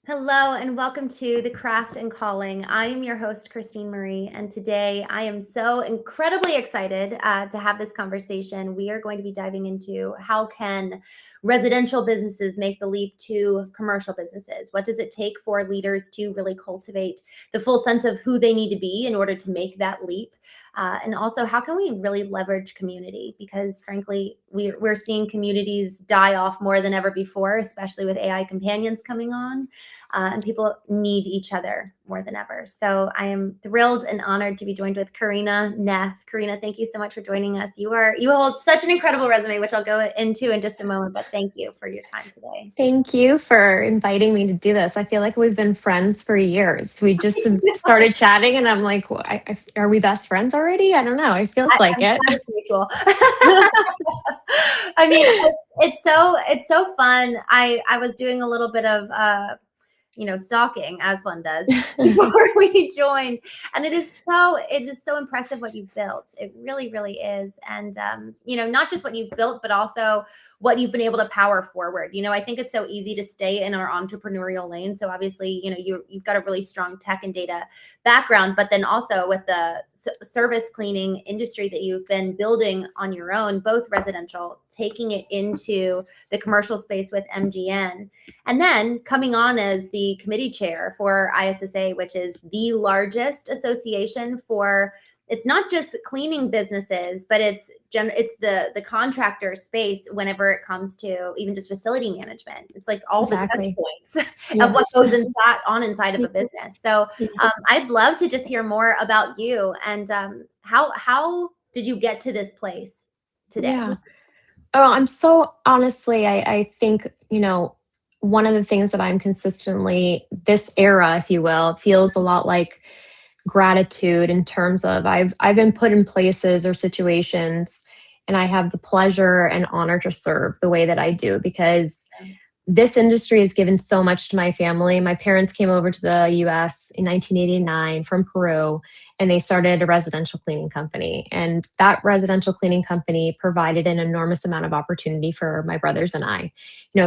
Hello and welcome to The Craft and Calling. I am your host, Christine Marie, and today I am so incredibly excited to have this conversation. We are going to be diving into how can residential businesses make the leap to commercial businesses? What does it take for leaders to really cultivate the full sense of who they need to be in order to make that leap? And also, how can we really leverage community? Because frankly, we're seeing communities die off more than ever before, especially with AI companions coming on. And people need each other more than ever. So I am thrilled and honored to be joined with Karina Neff. Karina, thank you so much for joining us. You hold such an incredible resume, which I'll go into in just a moment, but thank you for your time today. Thank you for inviting me to do this. I feel like we've been friends for years. We just started chatting, and I'm like, are we best friends already? I don't know. It feels like I'm it. glad it's mutual. I mean, it's so fun. I was doing a little bit of stalking, as one does, before we joined, and it is so impressive what you've built. It really, really is. And not just what you've built, but also what you've been able to power forward. I think it's so easy to stay in our entrepreneurial lane. So obviously, you've got a really strong tech and data background, but then also with the service cleaning industry that you've been building on your own, both residential, taking it into the commercial space with MGN, and then coming on as the committee chair for ISSA, which is the largest association for, it's not just cleaning businesses, but it's the contractor space whenever it comes to even just facility management. It's like all the touch points of what goes inside of a business. So I'd love to just hear more about you and how did you get to this place today? Yeah. Oh, I'm so honestly, I think, one of the things that I'm consistently, this era, if you will, feels a lot like gratitude in terms of I've been put in places or situations, and I have the pleasure and honor to serve the way that I do, because this industry has given so much to my family. My parents came over to the US in 1989 from Peru, and they started a residential cleaning company. And that residential cleaning company provided an enormous amount of opportunity for my brothers and I.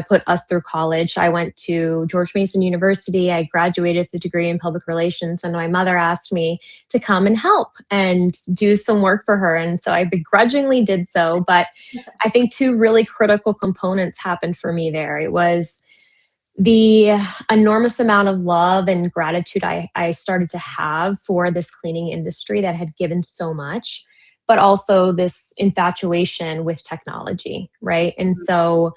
Put us through college. I went to George Mason University. I graduated with a degree in public relations, and my mother asked me to come and help and do some work for her. And so I begrudgingly did so. But I think two really critical components happened for me there. It was the enormous amount of love and gratitude I started to have for this cleaning industry that had given so much, but also this infatuation with technology, right? And so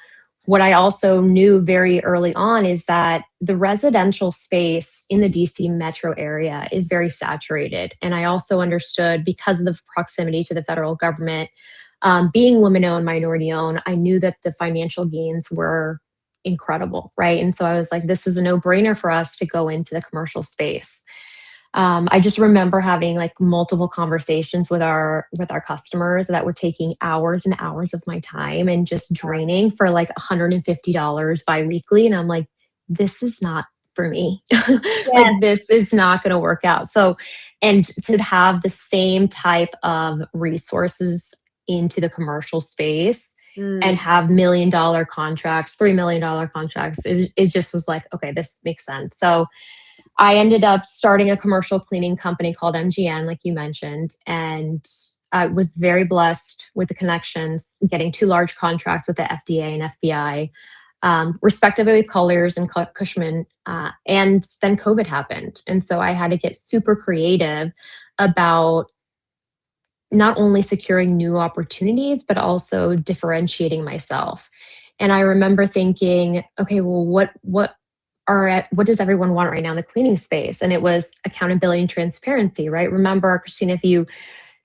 what I also knew very early on is that the residential space in the DC metro area is very saturated. And I also understood, because of the proximity to the federal government, being women-owned, minority-owned, I knew that the financial gains were incredible, right? And so I was like, this is a no-brainer for us to go into the commercial space. I just remember having like multiple conversations with our customers that were taking hours and hours of my time and just draining for like $150 biweekly. And I'm like, this is not for me. Like, this is not going to work out. So, and to have the same type of resources into the commercial space and have $1 million contracts, $3 million contracts, it just was like, okay, this makes sense. So I ended up starting a commercial cleaning company called MGN, like you mentioned, and I was very blessed with the connections, getting 2 large contracts with the FDA and FBI, respectively with Colliers and Cushman, and then COVID happened. And so I had to get super creative about not only securing new opportunities, but also differentiating myself. And I remember thinking, okay, well, what does everyone want right now in the cleaning space? And it was accountability and transparency, right? Remember, Christina, the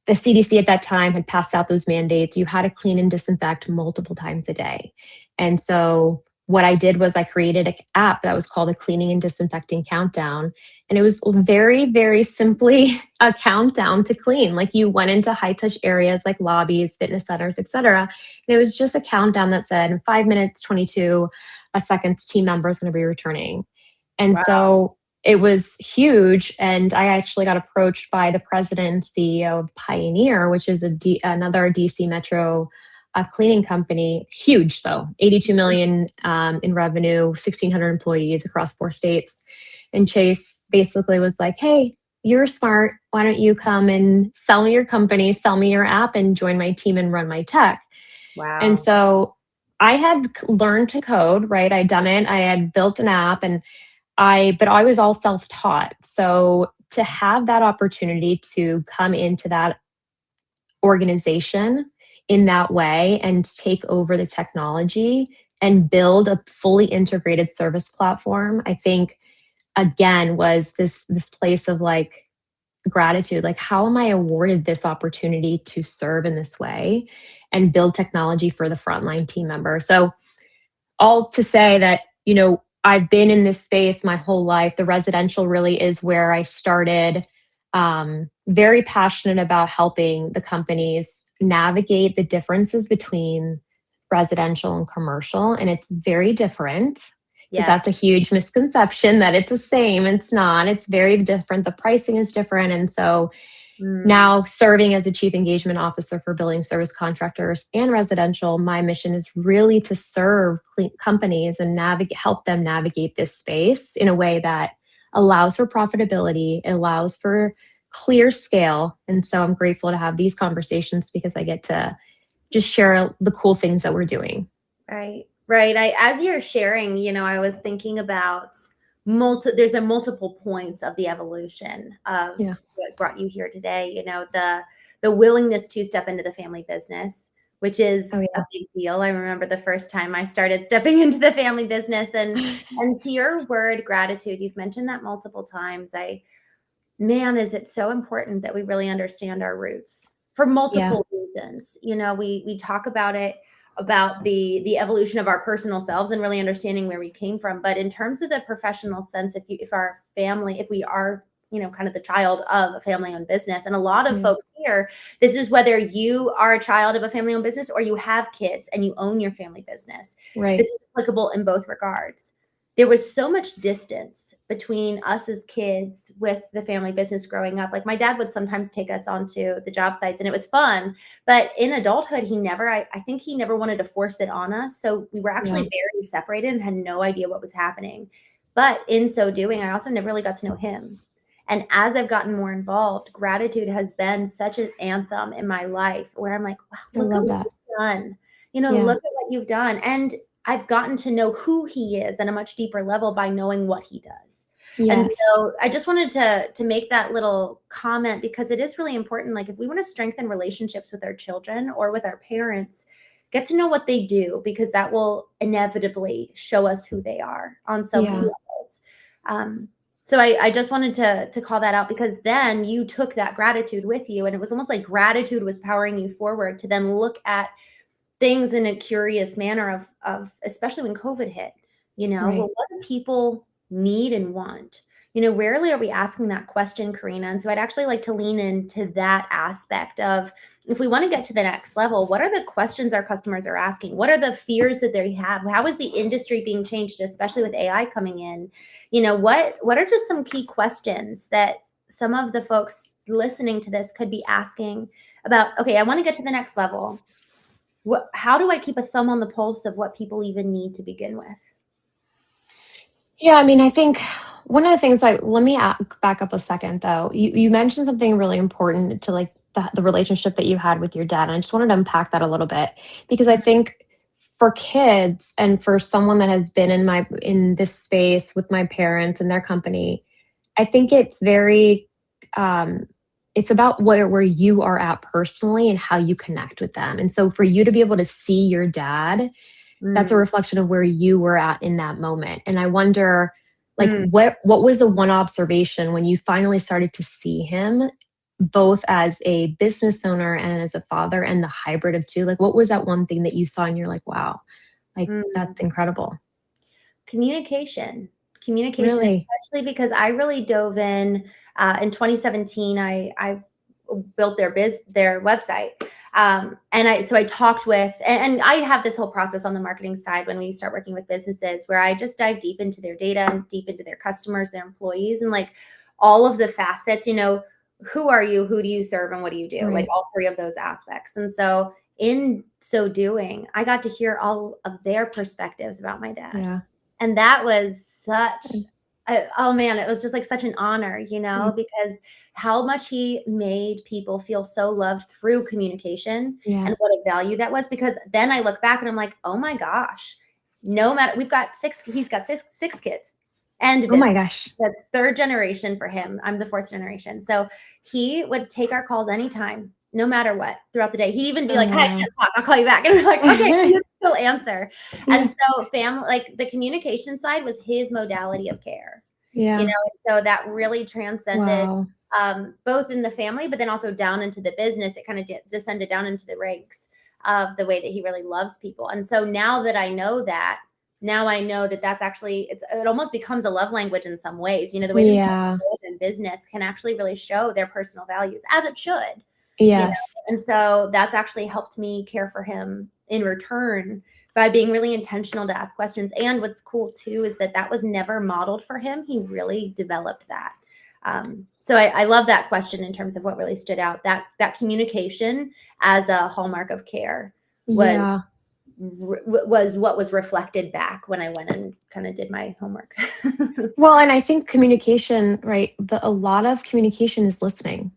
CDC at that time had passed out those mandates. You had to clean and disinfect multiple times a day. And so what I did was I created an app that was called a Cleaning and Disinfecting Countdown. And it was very, very simply a countdown to clean. Like, you went into high touch areas like lobbies, fitness centers, etc. And it was just a countdown that said, in 5 minutes, 22 seconds, team member is going to be returning. And so it was huge. And I actually got approached by the president and CEO of Pioneer, which is another DC Metro a cleaning company, huge though, 82 million in revenue, 1,600 employees across 4 states. And Chase basically was like, hey, you're smart. Why don't you come and sell me your company, sell me your app, and join my team and run my tech? And Wow. so I had learned to code, right? I'd done it. I had built an app, but I was all self-taught. So to have that opportunity to come into that organization in that way and take over the technology and build a fully integrated service platform, I think again was this place of like gratitude. Like, how am I awarded this opportunity to serve in this way and build technology for the frontline team member? So all to say that, I've been in this space my whole life. The residential really is where I started. Very passionate about helping the companies navigate the differences between residential and commercial. And it's very different, because Yes. that's a huge misconception that it's the same. It's not. It's very different. The pricing is different. And so now, serving as a chief engagement officer for building service contractors and residential, my mission is really to serve companies and help them navigate this space in a way that allows for profitability, allows for clear scale. And so I'm grateful to have these conversations because I get to just share the cool things that we're doing. Right. Right. As you're sharing, I was thinking about there's been multiple points of the evolution of Yeah. what brought you here today. The willingness to step into the family business, which is Oh, a yeah. big deal. I remember the first time I started stepping into the family business, and to your word, gratitude, you've mentioned that multiple times. Man, is it so important that we really understand our roots for Yeah. multiple reasons. We talk about it, about the evolution of our personal selves and really understanding where we came from. But in terms of the professional sense, if we are, kind of the child of a family-owned business, and a lot of Yeah. folks here, this is whether you are a child of a family-owned business or you have kids and you own your family business. Right. This is applicable in both regards. There was so much distance between us as kids with the family business growing up. Like, my dad would sometimes take us onto the job sites and it was fun, but in adulthood, I think he never wanted to force it on us. So we were actually Yeah. very separated and had no idea what was happening. But in so doing, I also never really got to know him. And as I've gotten more involved, gratitude has been such an anthem in my life where I'm like, wow, I look at love what that. you've done. Yeah. Look at what you've done. And I've gotten to know who he is at a much deeper level by knowing what he does. And Yes. so I just wanted to make that little comment because it is really important. Like, if we want to strengthen relationships with our children or with our parents, get to know what they do, because that will inevitably show us who they are on so many Yeah. levels. So I just wanted to call that out, because then you took that gratitude with you, and it was almost like gratitude was powering you forward to then look at things in a curious manner of especially when COVID hit, Right. well, what do people need and want? Rarely are we asking that question, Karina. And so I'd actually like to lean into that aspect of, if we want to get to the next level, what are the questions our customers are asking? What are the fears that they have? How is the industry being changed, especially with AI coming in? What are just some key questions that some of the folks listening to this could be asking about, okay, I want to get to the next level. How do I keep a thumb on the pulse of what people even need to begin with? Yeah, I mean, I think one of the things, like, let me back up a second though. You mentioned something really important to, like, the relationship that you had with your dad. And I just wanted to unpack that a little bit, because I think for kids and for someone that has been in this space with my parents and their company, I think it's very, it's about where you are at personally and how you connect with them. And so for you to be able to see your dad, that's a Mm, reflection of where you were at in that moment. And I wonder, like, mm. what was the one observation when you finally started to see him, both as a business owner and as a father, and the hybrid of two? Like, what was that one thing that you saw and you're like, wow, like, Mm. that's incredible? Communication, Really? especially because I really dove in 2017. I built their website. And I talked with, and I have this whole process on the marketing side when we start working with businesses, where I just dive deep into their data and deep into their customers, their employees, and like all of the facets, who are you, who do you serve, and what do you do? Like Right. all three of those aspects. And so in so doing, I got to hear all of their perspectives about my dad. Yeah. And that was oh man, it was just like such an honor, because how much he made people feel so loved through communication Yeah. and what a value that was. Because then I look back and I'm like, oh my gosh, no matter, he's got six kids and Oh my gosh. that's third generation for him. I'm the fourth generation. So he would take our calls anytime, no matter what, throughout the day. He'd even be like, "Hey, I can't talk. I'll call you back." And we're like, "Okay, you still answer." And so like the communication side was his modality of care. Yeah. And so that really transcended Wow. both in the family, but then also down into the business. It kind of descended down into the ranks of the way that he really loves people. And so now that I know that, now I know that that's actually, it almost becomes a love language in some ways. The way that people live in business can actually really show their personal values, as it should. Yes. And so that's actually helped me care for him in return by being really intentional to ask questions. And what's cool too is that was never modeled for him. He really developed that. So I love that question in terms of what really stood out. That communication as a hallmark of care was what was reflected back when I went and kind of did my homework. Well, and I think communication, right? A lot of communication is listening.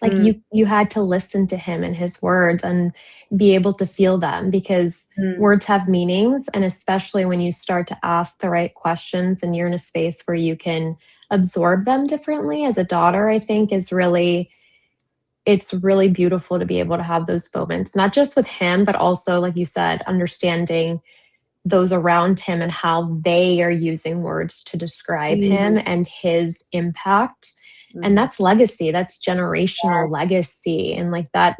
Like you had to listen to him and his words and be able to feel them, because words have meanings. And especially when you start to ask the right questions and you're in a space where you can absorb them differently as a daughter, I think it's really beautiful to be able to have those moments, not just with him, but also, like you said, understanding those around him and how they are using words to describe him and his impact. And that's legacy. That's generational legacy. And like I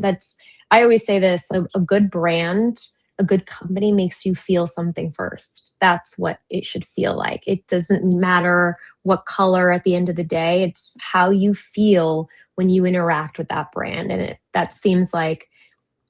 always say this, a good brand, a good company makes you feel something first. That's what it should feel like. It doesn't matter what color at the end of the day. It's how you feel when you interact with that brand. And that seems like,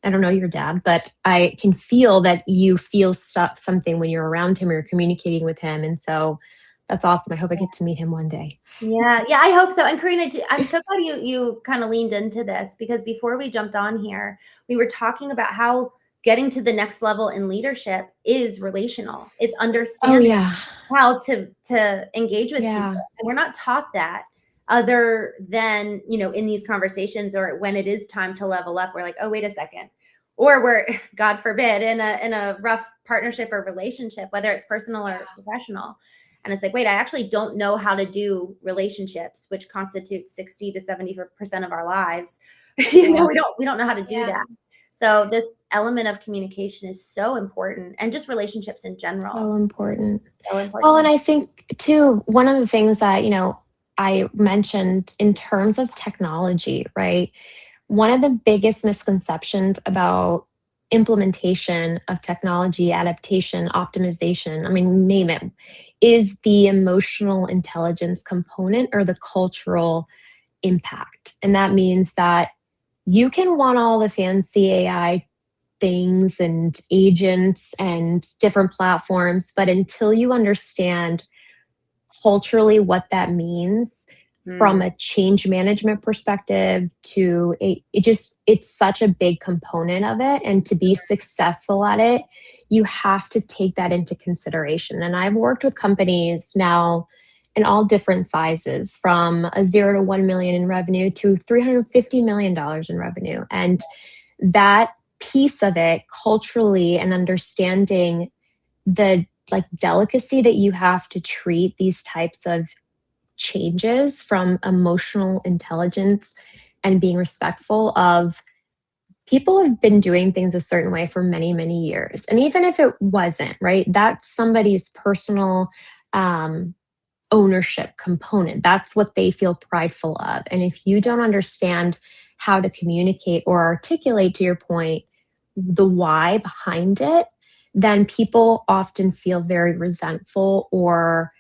I don't know your dad, but I can feel that you feel something when you're around him or you're communicating with him. And so that's awesome. I hope I get to meet him one day. Yeah, I hope so. And Karina, I'm so glad you kind of leaned into this, because before we jumped on here, we were talking about how getting to the next level in leadership is relational. It's understanding how to engage with people. And we're not taught that other than, in these conversations, or when it is time to level up, we're like, oh, wait a second. Or we're, God forbid, in a rough partnership or relationship, whether it's personal or professional. And it's like, wait, I actually don't know how to do relationships, which constitutes 60 to 70% of our lives. We don't know how to do that. So this element of communication is so important, and just relationships in general. So important. Well, and I think too, one of the things that, I mentioned in terms of technology, right? One of the biggest misconceptions about implementation of technology, adaptation, optimization, I mean, name it, is the emotional intelligence component or the cultural impact. And that means that you can want all the fancy AI things and agents and different platforms, but until you understand culturally what that means from a change management perspective to it's such a big component of it. And to be successful at it, you have to take that into consideration. And I've worked with companies now in all different sizes, from a 0 to 1 million in revenue to $350 million in revenue. And that piece of it culturally, and understanding the delicacy that you have to treat these types of changes from emotional intelligence and being respectful of people have been doing things a certain way for many, many years. And even if it wasn't, right, that's somebody's personal ownership component. That's what they feel prideful of. And if you don't understand how to communicate or articulate, to your point, the why behind it, then people often feel very resentful or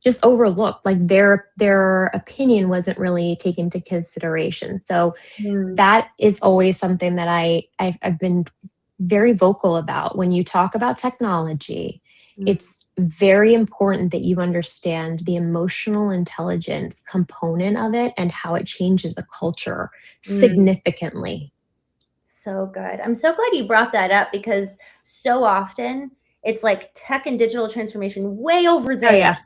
just overlooked, like their opinion wasn't really taken into consideration. So that is always something that I've been very vocal about. When you talk about technology, it's very important that you understand the emotional intelligence component of it and how it changes a culture significantly. So good. I'm so glad you brought that up because so often it's like tech and digital transformation way over there. Oh, yeah.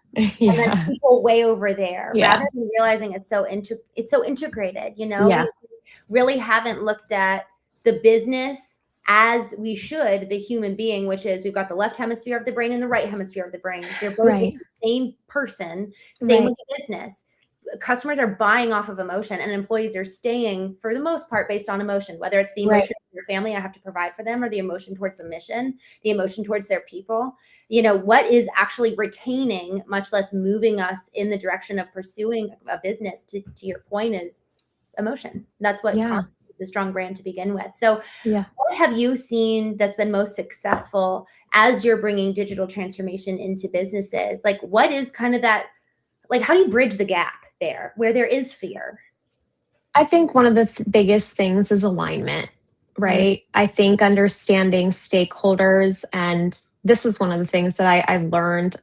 And then people way over there, Yeah. rather than realizing it's so integrated, Yeah. We really haven't looked at the business as we should, the human being, which is we've got the left hemisphere of the brain and the right hemisphere of the brain. They're both Right. the same person, same Right. with the business. Customers are buying off of emotion, and employees are staying for the most part based on emotion, whether it's the emotion of your family, I have to provide for them, or the emotion towards the mission, the emotion towards their people. What is actually retaining, much less moving us in the direction of pursuing a business, to your point, is emotion. That's what constitutes a strong brand to begin with. So what have you seen that's been most successful as you're bringing digital transformation into businesses? Like, what is kind of that, like, how do you bridge the gap there where there is fear? I think one of the biggest things is alignment, right? I think understanding stakeholders, and this is one of the things that I've learned.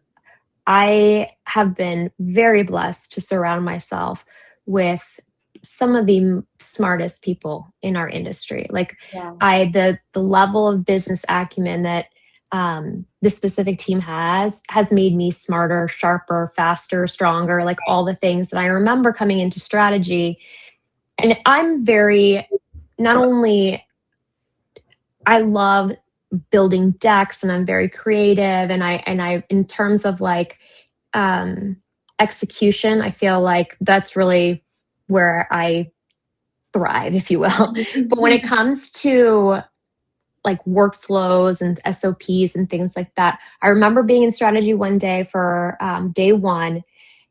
I have been very blessed to surround myself with some of the smartest people in our industry. Like the level of business acumen that this specific team has made me smarter, sharper, faster, stronger, like all the things that I remember coming into strategy. And I'm very, not only, I love building decks and I'm very creative, and I in terms of like execution, I feel like that's really where I thrive, if you will. But when it comes to like workflows and SOPs and things like that, I remember being in strategy one day for day one,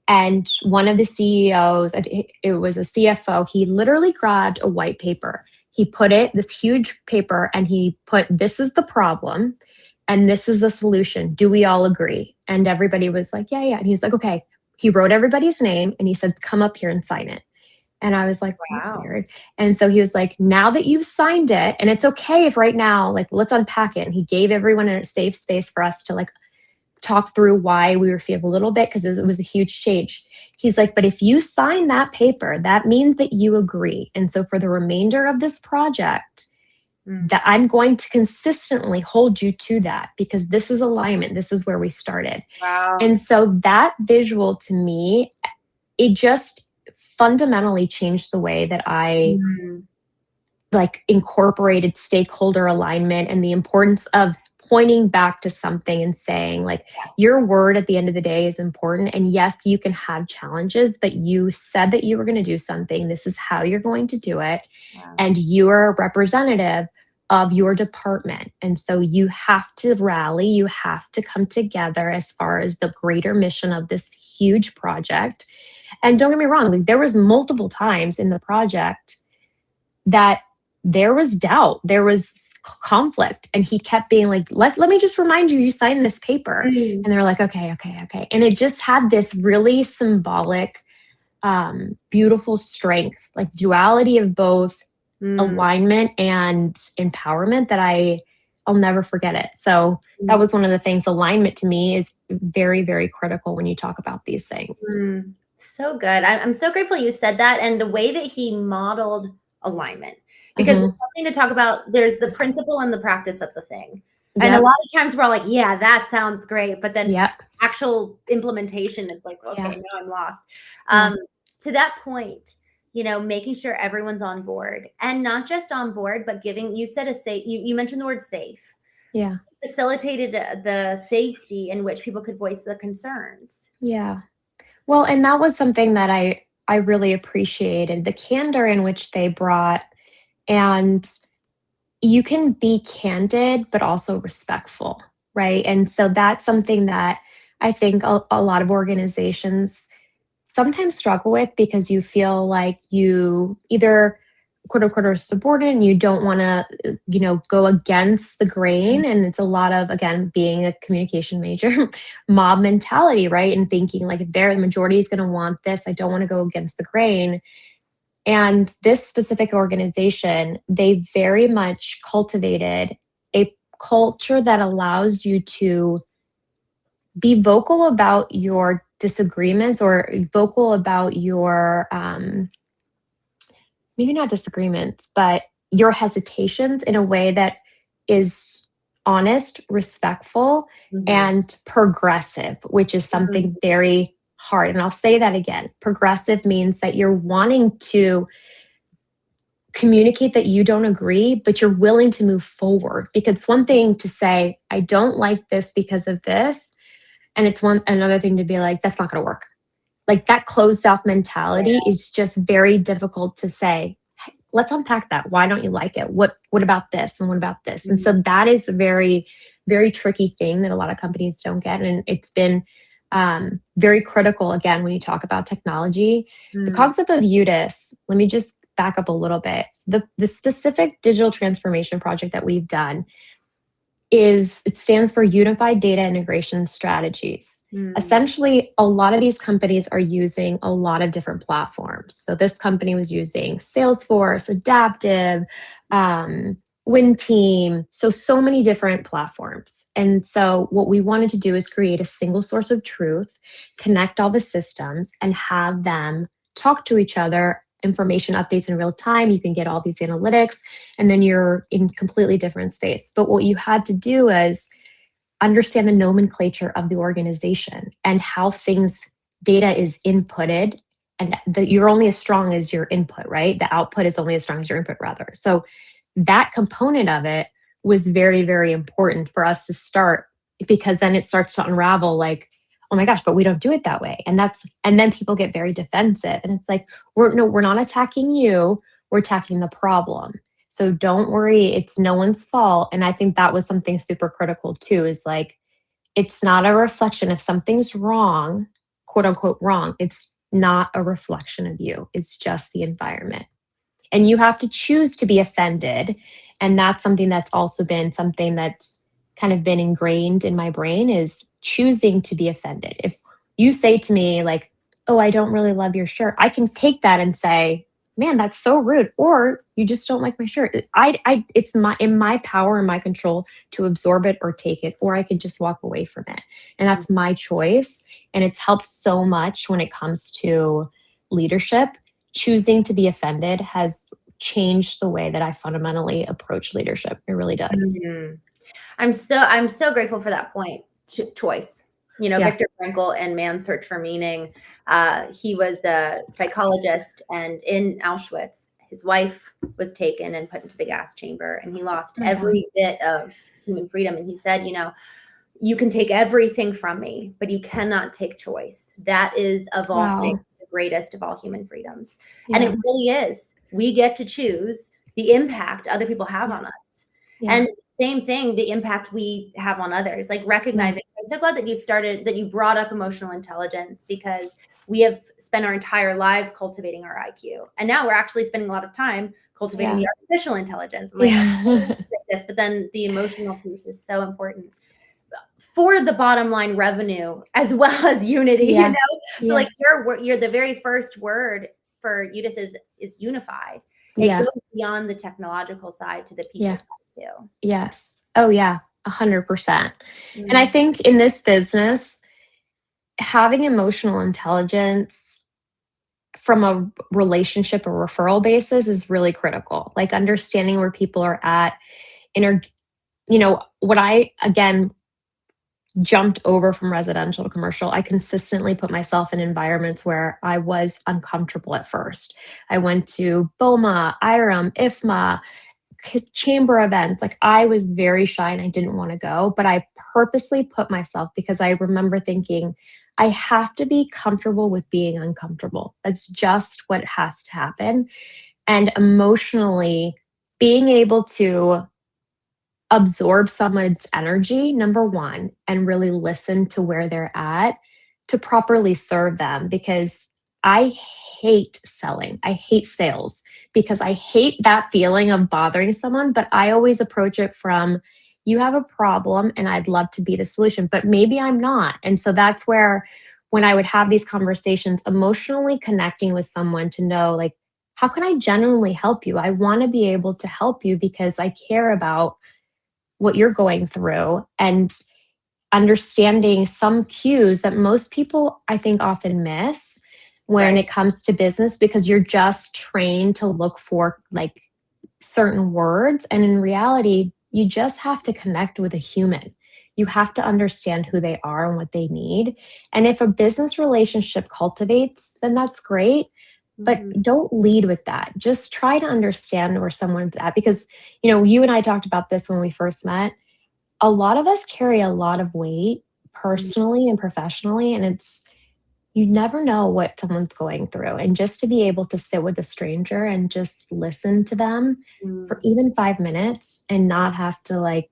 and one of the CEOs, it was a CFO, he literally grabbed a white paper. He put this huge paper, and he put, this is the problem and this is the solution. Do we all agree? And everybody was like, yeah, yeah. And he was like, okay. He wrote everybody's name and he said, come up here and sign it. And I was like, that's weird. And so he was like, now that you've signed it, and it's okay if right now, like, let's unpack it. And he gave everyone a safe space for us to like talk through why we were feeling a little bit, because it was a huge change. He's like, but if you sign that paper, that means that you agree. And so for the remainder of this project, that I'm going to consistently hold you to that, because this is alignment. This is where we started. And so that visual to me, it just fundamentally changed the way that I like incorporated stakeholder alignment and the importance of pointing back to something and saying like, your word at the end of the day is important. And yes, you can have challenges, but you said that you were going to do something. This is how you're going to do it. And you are a representative of your department. And so you have to rally, you have to come together as far as the greater mission of this huge project. And don't get me wrong, like, there was multiple times in the project that there was doubt, there was conflict, and he kept being like, let me just remind you, you signed this paper. And they're like, okay. And it just had this really symbolic, beautiful strength, like duality of both alignment and empowerment that I'll never forget it. So that was one of the things. Alignment to me is very, very critical when you talk about these things. So good. I'm so grateful you said that, and the way that he modeled alignment, because it's something to talk about. There's the principle and the practice of the thing. And a lot of times we're all like, yeah, that sounds great. But then actual implementation, it's like, okay, now I'm lost. To that point, making sure everyone's on board, and not just on board, but giving, you said you mentioned the word safe. Facilitated the safety in which people could voice the concerns. Well, and that was something that I really appreciated, the candor in which they brought. And you can be candid, but also respectful, right? And so that's something that I think a lot of organizations sometimes struggle with, because you feel like you either quote unquote are subordinate and you don't want to, go against the grain. And it's a lot of, again, being a communication major, mob mentality, right? And thinking like, if the majority is going to want this, I don't want to go against the grain. And this specific organization, they very much cultivated a culture that allows you to be vocal about your disagreements, or vocal about your maybe not disagreements, but your hesitations in a way that is honest, respectful, Mhm. and progressive, which is Mhm. something very hard. And I'll say that again. Progressive means that you're wanting to communicate that you don't agree, but you're willing to move forward. Because it's one thing to say, I don't like this because of this. And it's another thing to be like, that's not going to work. Like, that closed off mentality is just very difficult to say. "Hey, let's unpack that. Why don't you like it? What about this? And what about this?" And Mhm. so that is a very, very tricky thing that a lot of companies don't get. And it's been very critical, again, when you talk about technology. The Mm. concept of UDIS, let me just back up a little bit. The specific digital transformation project that we've done it stands for Unified Data Integration Strategies. Mm. Essentially, a lot of these companies are using a lot of different platforms. So this company was using Salesforce, Adaptive, WinTeam, so many different platforms. And so what we wanted to do is create a single source of truth, connect all the systems, and have them talk to each other, information updates in real time. You can get all these analytics, and then you're in completely different space. But what you had to do is understand the nomenclature of the organization and how data is inputted, and that you're only as strong as your input, right? The output is only as strong as your input, rather. So that component of it was very, very important for us to start, because then it starts to unravel, like, oh my gosh, but we don't do it that way. And then people get very defensive. And it's like, we're not attacking you, we're attacking the problem. So don't worry, it's no one's fault. And I think that was something super critical too, is like, it's not a reflection if something's wrong, quote unquote wrong. It's not a reflection of you. It's just the environment. And you have to choose to be offended. And that's something that's also been something that's kind of been ingrained in my brain, is choosing to be offended. If you say to me like, oh, I don't really love your shirt, I can take that and say, man, that's so rude. Or you just don't like my shirt. It's in my power and my control to absorb it or take it, or I can just walk away from it. And that's my choice. And it's helped so much when it comes to leadership. Choosing to be offended has changed the way that I fundamentally approach leadership. It really does. Mhm. I'm so grateful for that point. Choice. Yeah. Viktor Frankl and Man's Search for Meaning. He was a psychologist, and in Auschwitz, his wife was taken and put into the gas chamber, and he lost Oh, every bit of human freedom. And he said, you can take everything from me, but you cannot take choice. That is, of all things, wow. the greatest of all human freedoms. And Yeah. it really is. We get to choose the impact other people have Yeah. on us. Yeah. And same thing, the impact we have on others, like Yeah. recognizing. So I'm so glad that you brought up emotional intelligence, because we have spent our entire lives cultivating our IQ. And now we're actually spending a lot of time cultivating Yeah. the artificial intelligence. I'm like, Yeah. this, but then the emotional piece is so important for the bottom line revenue as well as unity, Yeah. So Yeah. like you're the very first word for UDIS is unified. It Yeah. goes beyond the technological side to the people Yeah. side too. Yes. Oh yeah. 100%. And I Mm. think in this business, having emotional intelligence from a relationship or referral basis is really critical. Like, understanding where people are at, inter what I, again, jumped over from residential to commercial, I consistently put myself in environments where I was uncomfortable at first. I went to BOMA, IRM, IFMA, chamber events. Like, I was very shy and I didn't want to go, but I purposely put myself, because I remember thinking, I have to be comfortable with being uncomfortable. That's just what has to happen. And emotionally, being able to absorb someone's energy, number one, and really listen to where they're at to properly serve them. Because I hate selling, I hate sales, because I hate that feeling of bothering someone. But I always approach it from, you have a problem and I'd love to be the solution, but maybe I'm not. And so that's where, when I would have these conversations, emotionally connecting with someone to know, like, how can I genuinely help you? I want to be able to help you because I care about what you're going through. And understanding some cues that most people, I think, often miss when Right. it comes to business, because you're just trained to look for like certain words. And in reality, you just have to connect with a human. You have to understand who they are and what they need. And if a business relationship cultivates, then that's great. But Mhm. don't lead with that. Just try to understand where someone's at. Because, you and I talked about this when we first met. A lot of us carry a lot of weight personally and professionally. And you never know what someone's going through. And just to be able to sit with a stranger and just listen to them for Mhm. even 5 minutes and not have to like,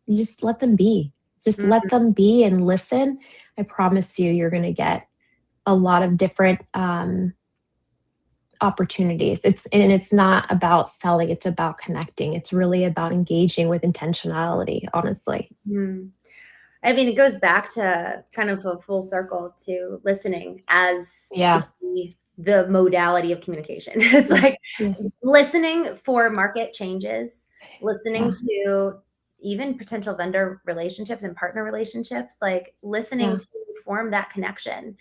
you just let them be. Just let them be and listen. I promise you, you're going to get a lot of different opportunities. It's not about selling, it's about connecting. It's really about engaging with intentionality, honestly. Mhm. I mean, it goes back to kind of a full circle to listening as Yeah. the modality of communication. It's Yeah. like Yeah. listening for market changes, listening Yeah. to even potential vendor relationships and partner relationships, like listening Yeah. to form that connection.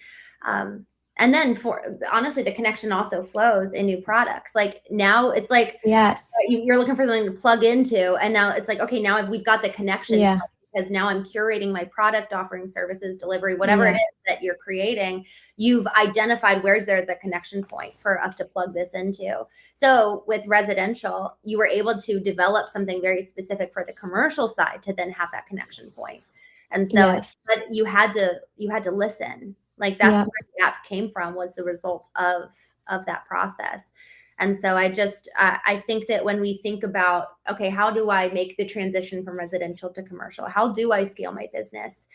Um, and then for honestly, the connection also flows in new products. Like now it's like Yes. you're looking for something to plug into, and now it's like, okay, now we've got the connection Yeah. because now I'm curating my product offering, services, delivery, whatever it Yeah. is that you're creating. You've identified where's there the connection point for us to plug this into. So with residential, you were able to develop something very specific for the commercial side to then have that connection point. And so, Yes. but you had to listen. Like that's Yeah. where the app came from, was the result of that process. And so I think that when we think about, okay, how do I make the transition from residential to commercial? How do I scale my business?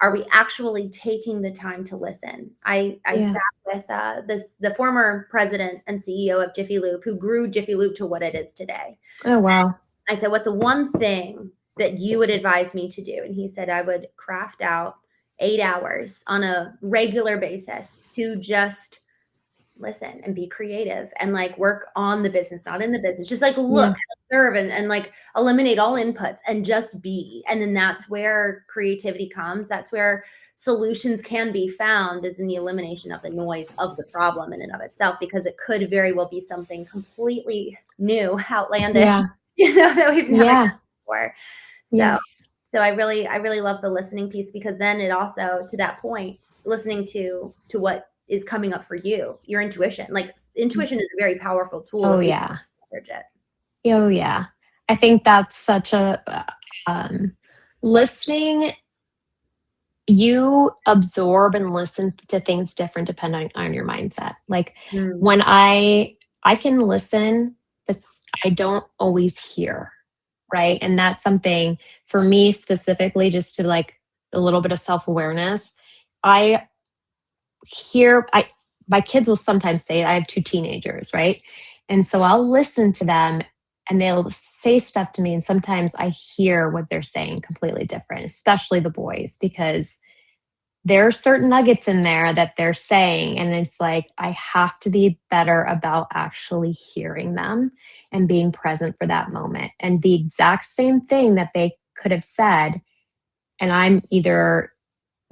Are we actually taking the time to listen? I Yeah. sat with the former president and CEO of Jiffy Lube, who grew Jiffy Lube to what it is today. Oh, wow. I said, what's the one thing that you would advise me to do? And he said, I would craft out 8 hours on a regular basis to just listen and be creative and like work on the business, not in the business. Just like look, Yeah. observe, and like eliminate all inputs and just be. And then that's where creativity comes. That's where solutions can be found, is in the elimination of the noise of the problem in and of itself, because it could very well be something completely new, outlandish, Yeah. that we've never done Yeah. before. So Yes. I really love the listening piece, because then it also, to that point, listening to what is coming up for you, your intuition. Like intuition is a very powerful tool Oh, if we yeah. leverage it. Oh, yeah. I think that's such a listening. You absorb and listen to things different depending on your mindset. Like Mm, when I can listen, but I don't always hear, right? And that's something for me specifically, just to like a little bit of self-awareness. I I my kids will sometimes say, I have two teenagers, right? And so I'll listen to them and they'll say stuff to me. And sometimes I hear what they're saying completely different, especially the boys, because there are certain nuggets in there that they're saying. And it's like, I have to be better about actually hearing them and being present for that moment. And the exact same thing that they could have said, and I'm either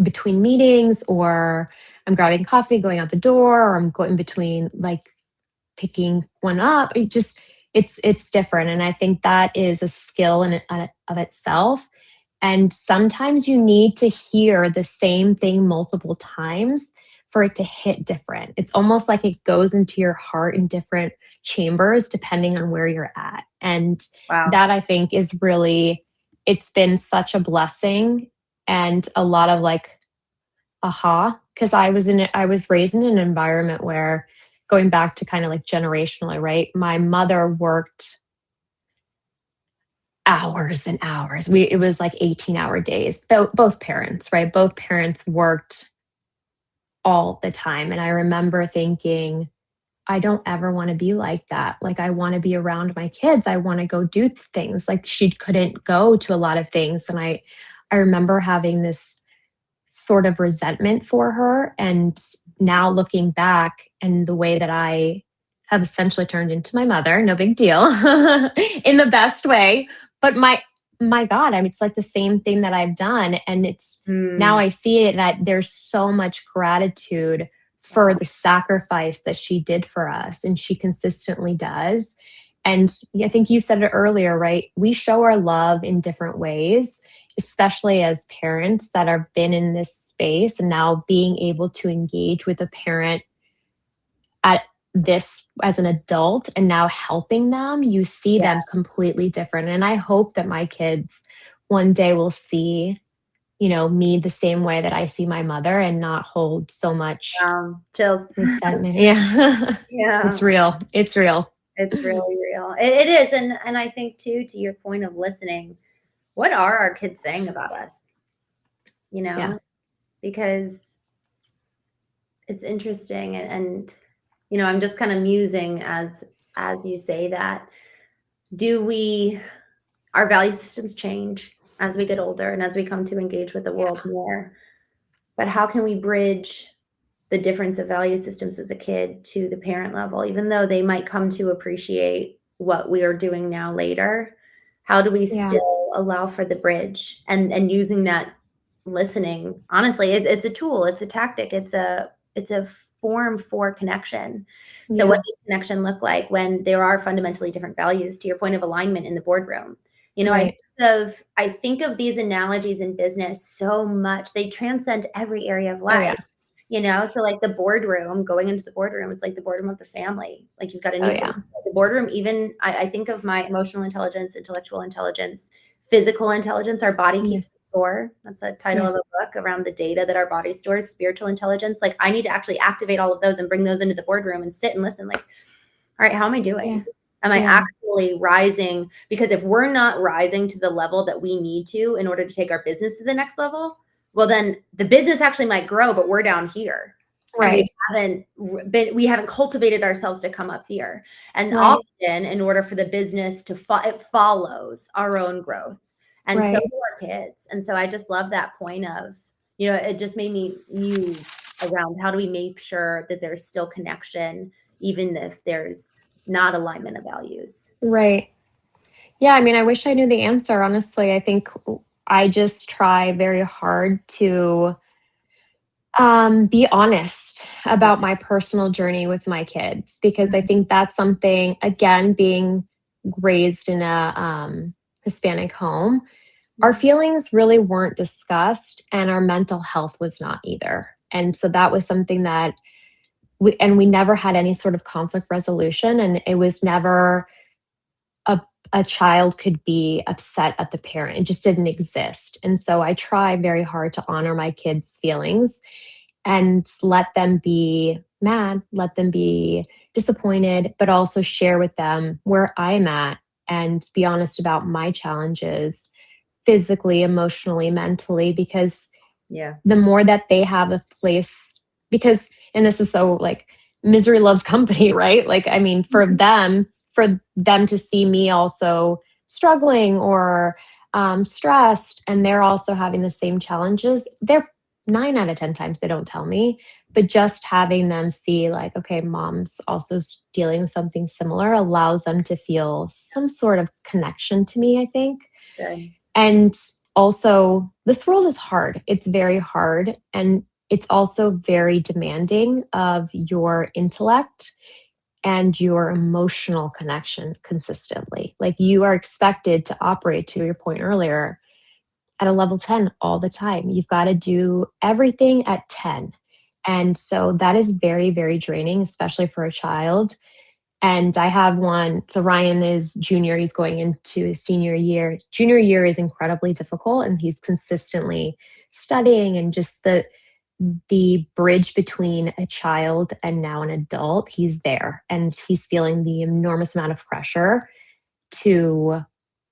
between meetings, or I'm grabbing coffee, going out the door, or I'm going between like picking one up. It's different. And I think that is a skill in of itself. And sometimes you need to hear the same thing multiple times for it to hit different. It's almost like it goes into your heart in different chambers depending on where you're at. And wow. that, I think, is really, it's been such a blessing and a lot of like aha, because I was raised in an environment where, going back to kind of like generationally, right? My mother worked hours and hours. It was like 18-hour days. Both parents, right? Both parents worked all the time. And I remember thinking, I don't ever want to be like that. Like, I want to be around my kids. I want to go do things. Like, she couldn't go to a lot of things. And I remember having this sort of resentment for her. And now looking back, and the way that I have essentially turned into my mother, no big deal, in the best way. But my God, I mean, it's like the same thing that I've done. And it's now Mm, I see it that there's so much gratitude for wow. the sacrifice that she did for us. And she consistently does. And I think you said it earlier, right? We show our love in different ways, especially as parents that have been in this space and now being able to engage with a parent at this as an adult and now helping them, you see Yeah. them completely different. And I hope that my kids one day will see, me the same way that I see my mother and not hold so much Chills. resentment. Yeah. Yeah. It's real. It's real. It's really real. It is. And I think too, to your point of listening, what are our kids saying about us? Yeah. Because it's interesting and I'm just kind of musing as you say that. Do our value systems change as we get older and as we come to engage with the world more? But how can we bridge the difference of value systems as a kid to the parent level, even though they might come to appreciate what we are doing now later? How do we Yeah. still allow for the bridge and using that listening? Honestly, it's a tool, it's a tactic, it's a form for connection. So what Yeah. does connection look like when there are fundamentally different values, to your point of alignment in the boardroom? Right. I think of these analogies in business so much. They transcend every area of Oh, life. yeah. So like the boardroom, going into the boardroom, it's like the boardroom of the family. Like you've got a Oh, new yeah. person. The boardroom, even I think of my emotional intelligence, intellectual intelligence, physical intelligence. Our body Yeah. keeps a score. That's a title Yeah. of a book around the data that our body stores. Spiritual intelligence. Like I need to actually activate all of those and bring those into the boardroom and sit and listen. Like, all right, how am I Yeah. doing? Am I Yeah. actually rising? Because if we're not rising to the level that we need to in order to take our business to the next level, well, then the business actually might grow, but we're down here. And Right. we haven't cultivated ourselves to come up here. And Right. often, in order for the business to it follows our own growth, and so Right. do our kids. And so I just love that point of, it just made me muse around how do we make sure that there's still connection, even if there's not alignment of values. Right. Yeah, I mean, I wish I knew the answer, honestly. I think I just try very hard to be honest Yeah. about my personal journey with my kids because I think that's something, again, being raised in a Hispanic home, our feelings really weren't discussed and our mental health was not either. And so that was something that we never had any sort of conflict resolution. And it was never a a child could be upset at the parent. It just didn't exist. And so I try very hard to honor my kids' feelings and let them be mad, let them be disappointed, but also share with them where I'm at and be honest about my challenges physically, emotionally, mentally, because Yeah. the more that they have a place, because, and this is so like misery loves company, right? Like, I mean, for them to see me also struggling or stressed, and they're also having the same challenges, they're 9 out of 10 times they don't tell me, but just having them see like, okay, mom's also dealing with something similar allows them to feel some sort of connection to me, I think. Good. And also, this world is hard. It's very hard. And it's also very demanding of your intellect and your emotional connection consistently. Like you are expected to operate, to your point earlier, at a level 10 all the time. You've got to do everything at 10. And so that is very, very draining, especially for a child. And I have one. So Ryan is junior. He's going into his senior year. Junior year is incredibly difficult, and he's consistently studying and just the bridge between a child and now an adult. He's there, and he's feeling the enormous amount of pressure to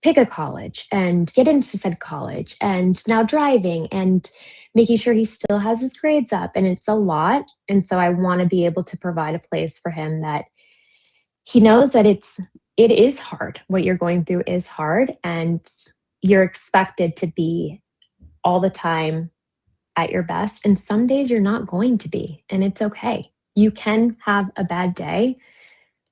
pick a college and get into said college, and now driving and making sure he still has his grades up. And it's a lot. And so I want to be able to provide a place for him that he knows that it is hard. What you're going through is hard, and you're expected to be all the time at your best. And some days you're not going to be, and it's okay. You can have a bad day.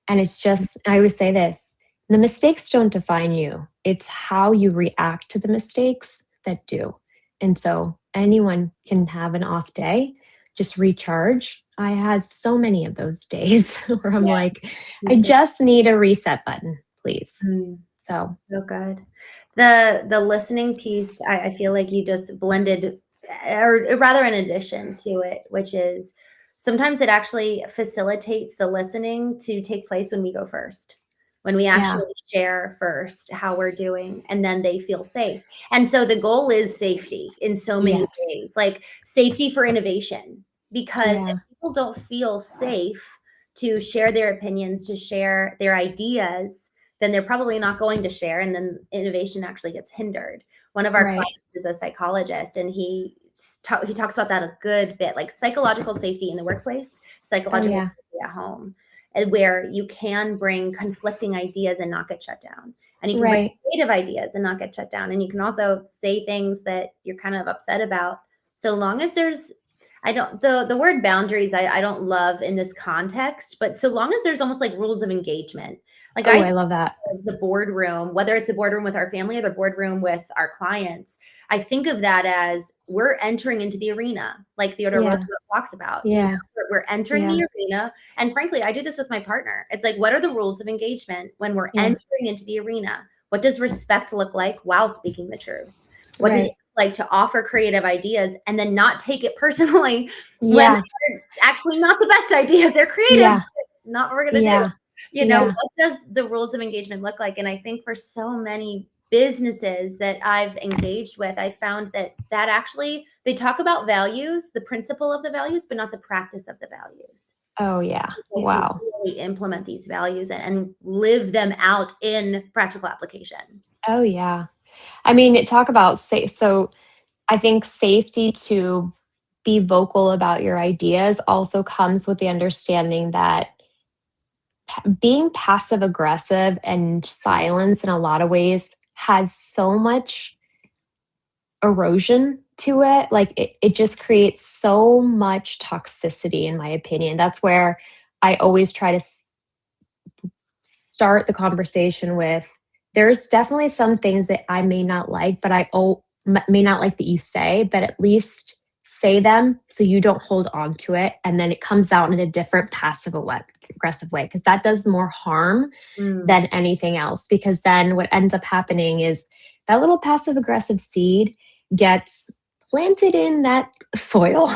And it's just, I always say this, The mistakes don't define you. It's how you react to the mistakes that do. And so anyone can have an off day, just recharge. I had so many of those days where I'm Yeah, like, me I too. just need a reset button, please. Mm, So, so good. The listening piece, I feel like you just blended, or rather in addition to it, which is sometimes it actually facilitates the listening to take place when we go first, when we yeah, actually share first how we're doing, and then they feel safe. And so the goal is safety in so many yes, ways, like safety for innovation, because if yeah, people don't feel safe to share their opinions, to share their ideas, then they're probably not going to share, and then innovation actually gets hindered. One of our right. clients is a psychologist, and he talks about that a good bit, like psychological safety in the workplace, Oh, psychological yeah, safety at home, and where you can bring conflicting ideas and not get shut down. And you can bring right. creative ideas and not get shut down. And you can also say things that you're kind of upset about. So long as there's I don't the word boundaries I don't love in this context, but so long as there's almost like rules of engagement. Like Oh, I I love that. the boardroom, whether it's a boardroom with our family or the boardroom with our clients, I think of that as we're entering into the arena, like Theodore Yeah, Roosevelt talks about. You know, yeah, we're entering yeah, the arena. And frankly, I do this with my partner. It's like, what are the rules of engagement when we're yeah, entering into the arena? What does respect look like while speaking the truth? What does it right. look like to offer creative ideas and then not take it personally when Yeah, they're actually not the best ideas? They're creative, yeah, but not what we're going to do. yeah, yeah. What does the rules of engagement look like? And I think for so many businesses that I've engaged with, I found that actually they talk about values, the principle of the values, but not the practice of the values. Oh, yeah. People to Wow. really implement these values and live them out in practical application. Oh, yeah. I mean, talk about safe. So I think safety to be vocal about your ideas also comes with the understanding that being passive aggressive and silence in a lot of ways has so much erosion to it. Like it just creates so much toxicity, in my opinion. That's where I always try to start the conversation with there's definitely some things that I may not like, but may not like that you say, but at least say them so you don't hold on to it. And then it comes out in a different aggressive way, because that does more harm Mm, than anything else. Because then what ends up happening is that little passive aggressive seed gets planted in that soil.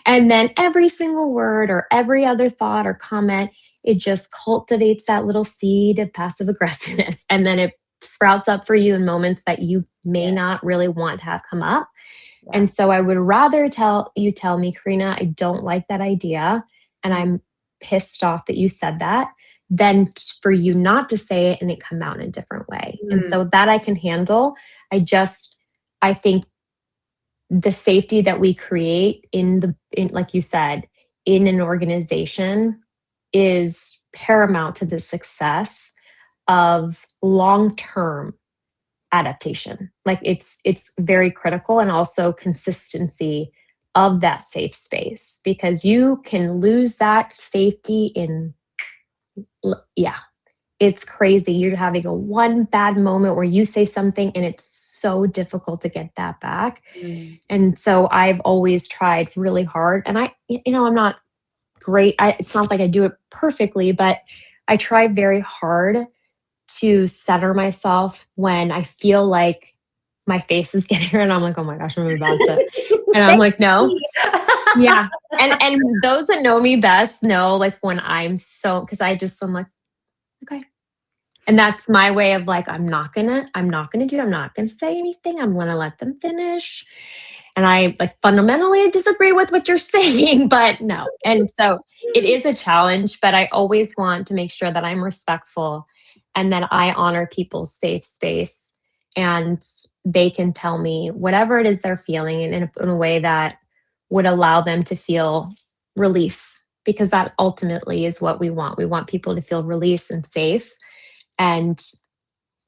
And then every single word or every other thought or comment, it just cultivates that little seed of passive aggressiveness. And then it sprouts up for you in moments that you may yeah, not really want to have come up. yeah, And so I would rather tell me, Karina, I don't like that idea. And mm, I'm pissed off that you said that, than for you not to say it and it come out in a different way. And mm, so that I can handle. I think the safety that we create like you said, in an organization is paramount to the success of long-term adaptation. Like it's very critical, and also consistency of that safe space, because you can lose that safety in yeah, it's crazy. You're having a one bad moment where you say something and it's so difficult to get that back. mm, And so I've always tried really hard, and I'm not great. It's not like I do it perfectly, but I try very hard to center myself when I feel like my face is getting hurt and I'm like, oh my gosh, I'm about to. And I'm Thank like, no. you. Yeah. And those that know me best know, like, when because I'm like, okay. And that's my way of like, I'm not gonna say anything. I'm gonna let them finish. And I like fundamentally I disagree with what you're saying, but no. And so it is a challenge, but I always want to make sure that I'm respectful and that I honor people's safe space, and they can tell me whatever it is they're feeling in a way that would allow them to feel release, because that ultimately is what we want. We want people to feel release and safe. And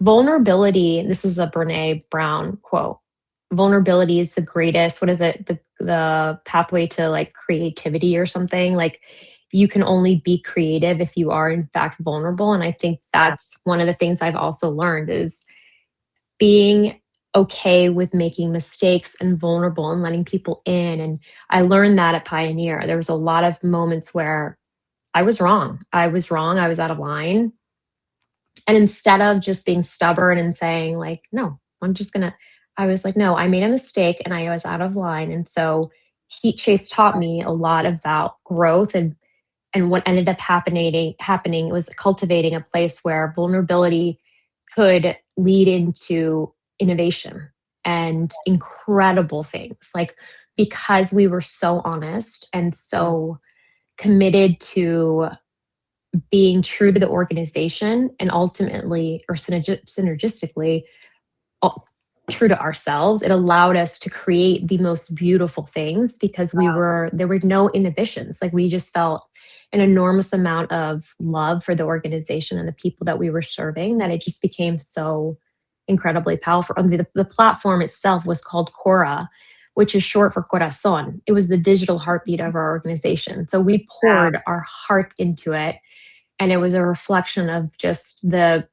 vulnerability, this is a Brene Brown quote. Vulnerability is the greatest, what is it? The pathway to like creativity or something. Like you can only be creative if you are in fact vulnerable. And I think that's one of the things I've also learned is being okay with making mistakes and vulnerable and letting people in. And I learned that at Pioneer. There was a lot of moments where I was wrong. I was wrong. I was out of line. And instead of just being stubborn and saying, like, no, I was like, no, I made a mistake and I was out of line. And so Heat Chase taught me a lot about growth and what ended up happening was cultivating a place where vulnerability could lead into innovation and incredible things. Like, because we were so honest and so committed to being true to the organization and ultimately or synergistically true to ourselves, it allowed us to create the most beautiful things because there were no inhibitions. Like, we just felt an enormous amount of love for the organization and the people that we were serving that it just became so incredibly powerful. I mean, the platform itself was called Cora, which is short for Corazon. It was the digital heartbeat of our organization. So we poured our heart into it. And it was a reflection of just the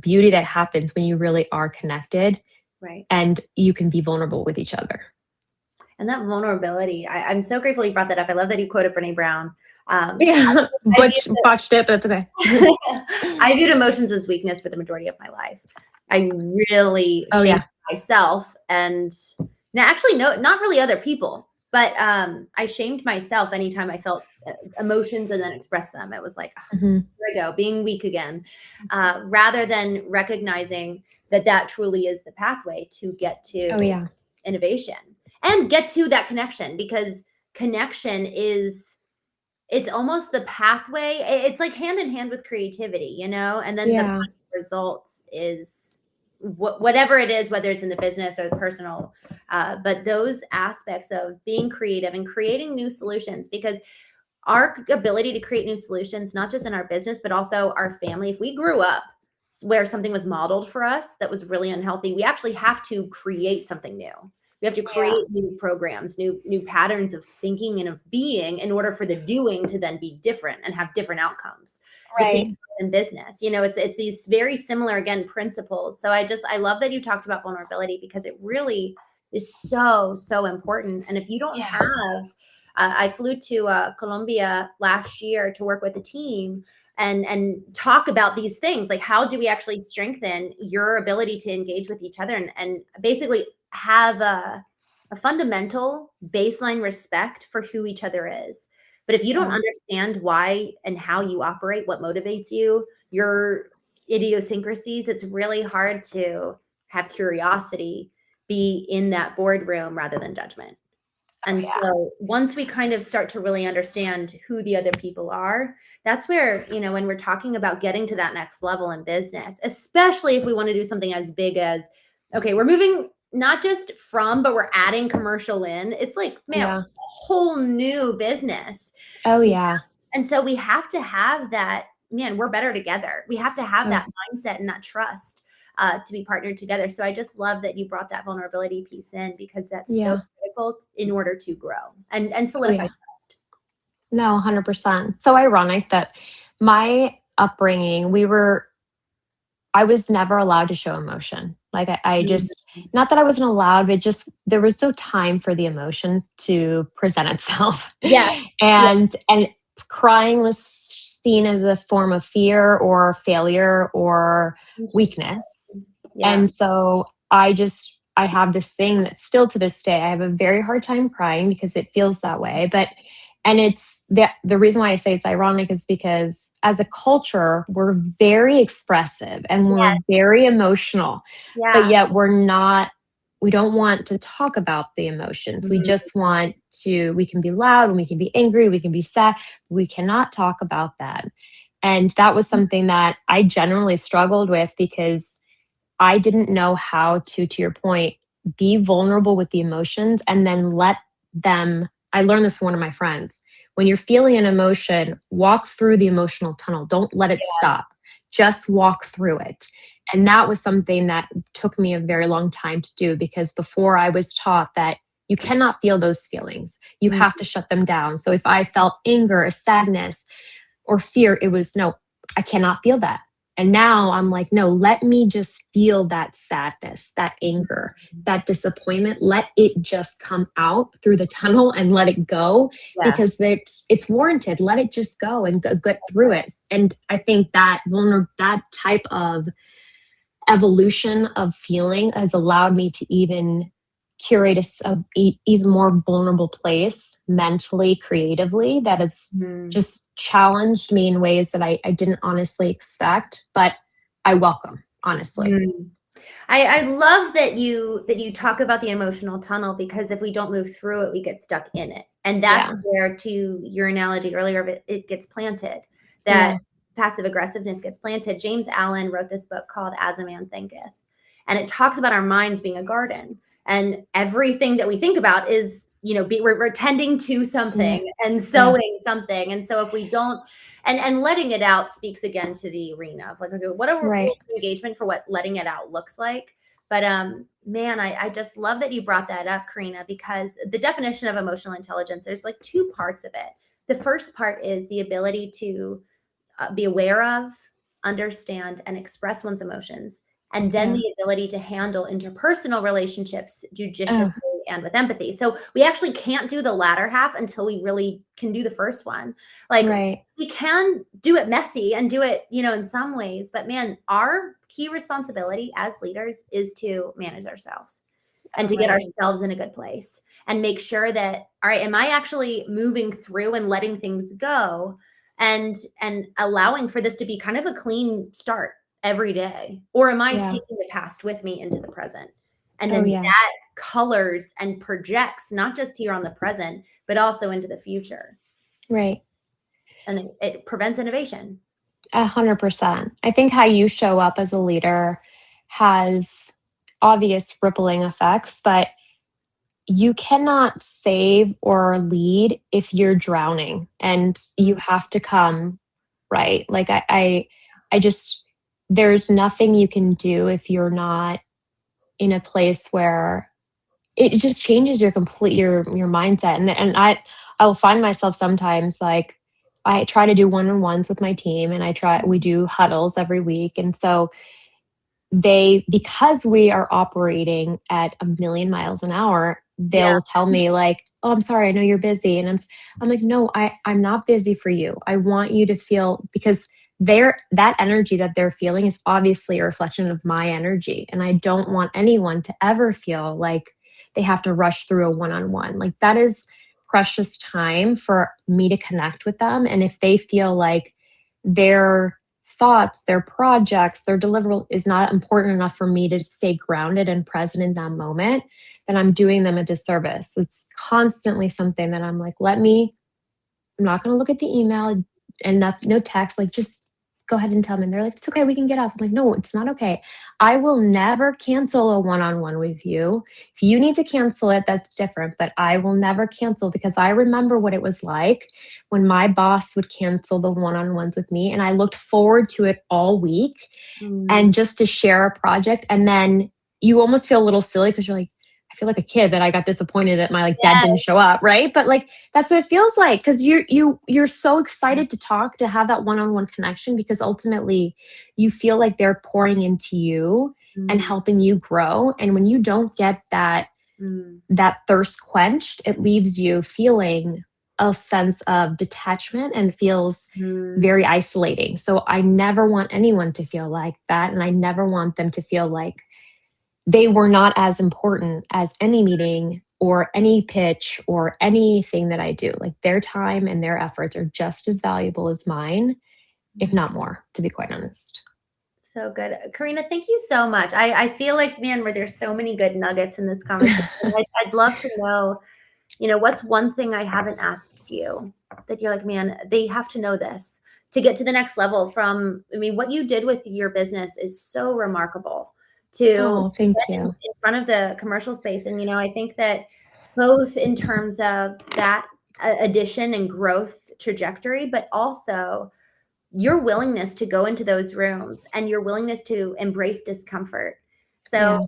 beauty that happens when you really are connected. Right. And you can be vulnerable with each other. And that vulnerability, I'm so grateful you brought that up. I love that you quoted Brene Brown. Yeah, botched it, but it's okay. I viewed emotions as weakness for the majority of my life. I really shamed myself, and now actually not really other people, but I shamed myself anytime I felt emotions and then expressed them. It was like, here I go, being weak again, rather than recognizing that truly is the pathway to get to innovation and get to that connection, because connection it's almost the pathway. It's like hand in hand with creativity, you know, and then the result is whatever it is, whether it's in the business or the personal, but those aspects of being creative and creating new solutions, because our ability to create new solutions, not just in our business, but also our family. If we grew up where something was modeled for us that was really unhealthy, we actually have to create something new. We have to create new programs, new patterns of thinking and of being in order for the doing to then be different and have different outcomes. Right. The same in business, you know, it's these very similar, again, principles. So I love that you talked about vulnerability, because it really is so, so important. And if you don't have, I flew to Colombia last year to work with a team and talk about these things. Like, how do we actually strengthen your ability to engage with each other and basically have a fundamental baseline respect for who each other is. But if you don't understand why and how you operate, what motivates you, your idiosyncrasies, it's really hard to have curiosity be in that boardroom rather than judgment. And so once we kind of start to really understand who the other people are, that's where, you know, when we're talking about getting to that next level in business, especially if we want to do something as big as, okay, we're moving not just from, but we're adding commercial in. It's like, man, a whole new business. Oh, yeah. And so we have to have that, man, we're better together. We have to have that mindset and that trust to be partnered together. So I just love that you brought that vulnerability piece in, because that's so critical in order to grow and solidify trust. No, 100%. So ironic that my upbringing, I was never allowed to show emotion. Like I just, not that I wasn't allowed, but just there was no time for the emotion to present itself. And crying was seen as a form of fear or failure or weakness. And so I have this thing that still to this day, I have a very hard time crying because it feels that way. And it's the reason why I say it's ironic is because as a culture, we're very expressive and we're very emotional, but yet we don't want to talk about the emotions. We just we can be loud and we can be angry, we can be sad. We cannot talk about that. And that was something that I generally struggled with because I didn't know how to your point, be vulnerable with the emotions and then let them. I learned this from one of my friends. When you're feeling an emotion, walk through the emotional tunnel. Don't let it stop. Just walk through it. And that was something that took me a very long time to do, because before I was taught that You cannot feel those feelings. You have to shut them down. So if I felt anger or sadness or fear, it was no, I cannot feel that. And now I'm like, no, let me just feel that sadness, that anger, that disappointment. Let it just come out through the tunnel and let it go, Yeah. because it's warranted. Let it just go and get through it. And I think that that type of evolution of feeling has allowed me to even curate a even more vulnerable place mentally, creatively, that has just challenged me in ways that I didn't honestly expect, but I welcome, honestly. I love that you talk about the emotional tunnel, because if we don't move through it, we get stuck in it. And that's where, to your analogy earlier, it gets planted. That passive aggressiveness gets planted. James Allen wrote this book called As a Man Thinketh. And it talks about our minds being a garden. And everything that we think about is, we're tending to something and sowing something. And so if we don't, and letting it out speaks again to the arena of like, okay, what are rules of engagement for what letting it out looks like? But man, I just love that you brought that up, Karina, because the definition of emotional intelligence, there's like two parts of it. The first part is the ability to be aware of, understand, and express one's emotions. And then the ability to handle interpersonal relationships judiciously and with empathy. So we actually can't do the latter half until we really can do the first one. Like we can do it messy and do it, in some ways, but man, our key responsibility as leaders is to manage ourselves and to get ourselves in a good place and make sure that, all right, am I actually moving through and letting things go and allowing for this to be kind of a clean start every day? Or am I taking the past with me into the present? And then that colors and projects not just here on the present, but also into the future. Right. And it prevents innovation. 100%. I think how you show up as a leader has obvious rippling effects, but you cannot save or lead if you're drowning, and you have to come right. Like I just, there's nothing you can do if you're not in a place where it just changes your mindset. And I will find myself sometimes, like, I try to do one-on-ones with my team, and we do huddles every week. And so because we are operating at a million miles an hour, they'll tell me like, oh, I'm sorry, I know you're busy. And I'm like, no, I'm not busy for you. I want you to feel, because that energy that they're feeling is obviously a reflection of my energy. And I don't want anyone to ever feel like they have to rush through a one-on-one. Like, that is precious time for me to connect with them. And if they feel like their thoughts, their projects, their deliverable is not important enough for me to stay grounded and present in that moment, then I'm doing them a disservice. It's constantly something that I'm like, I'm not going to look at the email and no text, like, just go ahead and tell them. And they're like, it's okay, we can get off. I'm like, no, it's not okay. I will never cancel a one-on-one with you. If you need to cancel it, that's different, but I will never cancel, because I remember what it was like when my boss would cancel the one-on-ones with me, and I looked forward to it all week. And just to share a project, and then you almost feel a little silly because you're like, I feel like a kid that I got disappointed that my dad didn't show up, right? But like, that's what it feels like, because you're so excited to talk, to have that one-on-one connection, because ultimately you feel like they're pouring into you and helping you grow. And when you don't get that thirst quenched, it leaves you feeling a sense of detachment and feels very isolating. So I never want anyone to feel like that, and I never want them to feel like they were not as important as any meeting or any pitch or anything that I do. Like, their time and their efforts are just as valuable as mine, if not more, to be quite honest. So good. Karina, thank you so much. I feel like, man, where there's so many good nuggets in this conversation. I'd love to know, what's one thing I haven't asked you that you're like, man, they have to know this to get to the next level what you did with your business is so remarkable. Thank you. In front of the commercial space. And, I think that both in terms of that addition and growth trajectory, but also your willingness to go into those rooms and your willingness to embrace discomfort. So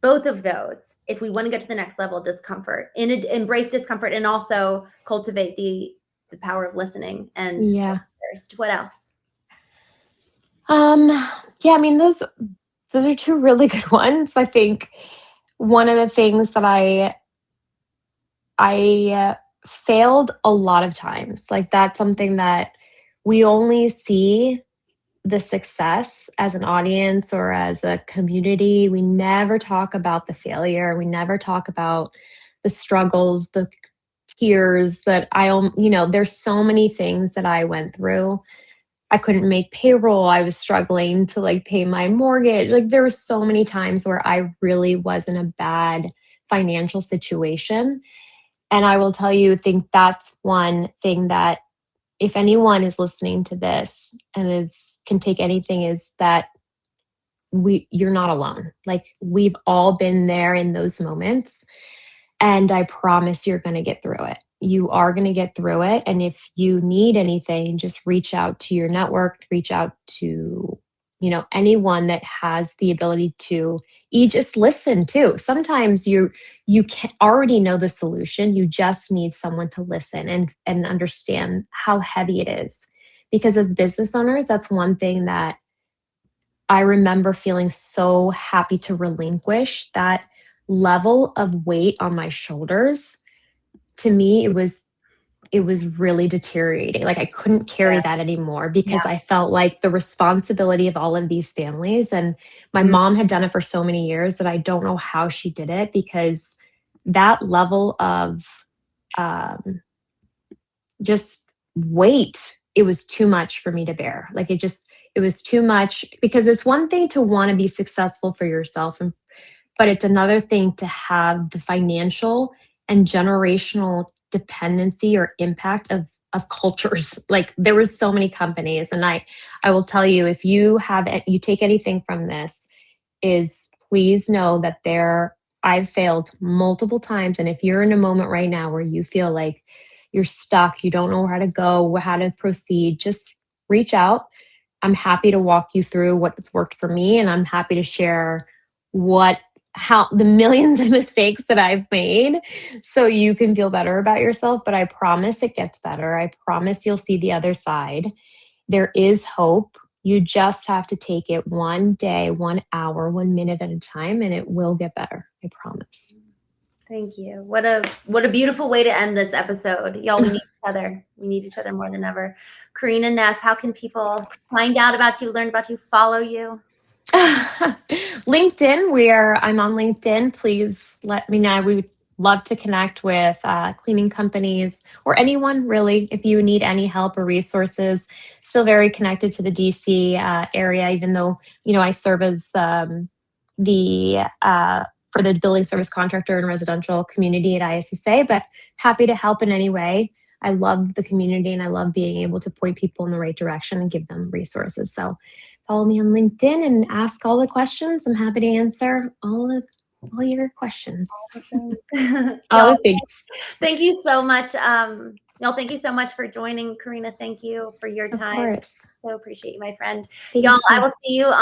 both of those, if we want to get to the next level, discomfort, embrace discomfort, and also cultivate the power of listening and Yeah. first. What else? Yeah, I mean, those are two really good ones. I think one of the things that I failed a lot of times. Like, that's something that we only see the success as an audience or as a community. We never talk about the failure. We never talk about the struggles, the tears that there's so many things that I went through. I couldn't make payroll. I was struggling to like pay my mortgage. Like, there were so many times where I really was in a bad financial situation. And I will tell you, I think that's one thing that if anyone is listening to this and can take anything, is that you're not alone. Like, we've all been there in those moments, and I promise you're going to get through it. You are going to get through it. And if you need anything, just reach out to your network, reach out to, anyone that has the ability to, you just listen too. Sometimes you can already know the solution. You just need someone to listen and understand how heavy it is. Because as business owners, that's one thing that I remember feeling so happy to relinquish, that level of weight on my shoulders. To me, it was really deteriorating. Like, I couldn't carry Yeah. that anymore because I felt like the responsibility of all of these families, and my Mhm. mom had done it for so many years that I don't know how she did it, because that level of um, just weight, it was too much for me to bear. Like, it was too much, because it's one thing to want to be successful for yourself, but it's another thing to have the financial and generational dependency or impact of cultures. Like, there was so many companies, and I will tell you, if you take anything from this, is please know that I've failed multiple times. And if you're in a moment right now where you feel like you're stuck, you don't know how to go, how to proceed, just reach out. I'm happy to walk you through what's worked for me, and I'm happy to share how the millions of mistakes that I've made, so you can feel better about yourself. But I promise it gets better. I promise you'll see the other side. There is hope. You just have to take it one day, 1 hour, 1 minute at a time, and it will get better. I promise. Thank you. What a beautiful way to end this episode. Y'all, we need each other. We need each other more than ever. Karina Neff, how can people find out about you, learn about you, follow you? LinkedIn. I'm on LinkedIn. Please let me know. We would love to connect with cleaning companies or anyone really. If you need any help or resources, still very connected to the DC area, even though I serve as the for the building service contractor and residential community at ISSA. But happy to help in any way. I love the community, and I love being able to point people in the right direction and give them resources. So follow me on LinkedIn and ask all the questions. I'm happy to answer all your questions. All Y'all, the things. thank you so much. Y'all, thank you so much for joining. Karina, thank you for your Of time. course. So appreciate you, my friend. Thank Y'all, I you. will see you on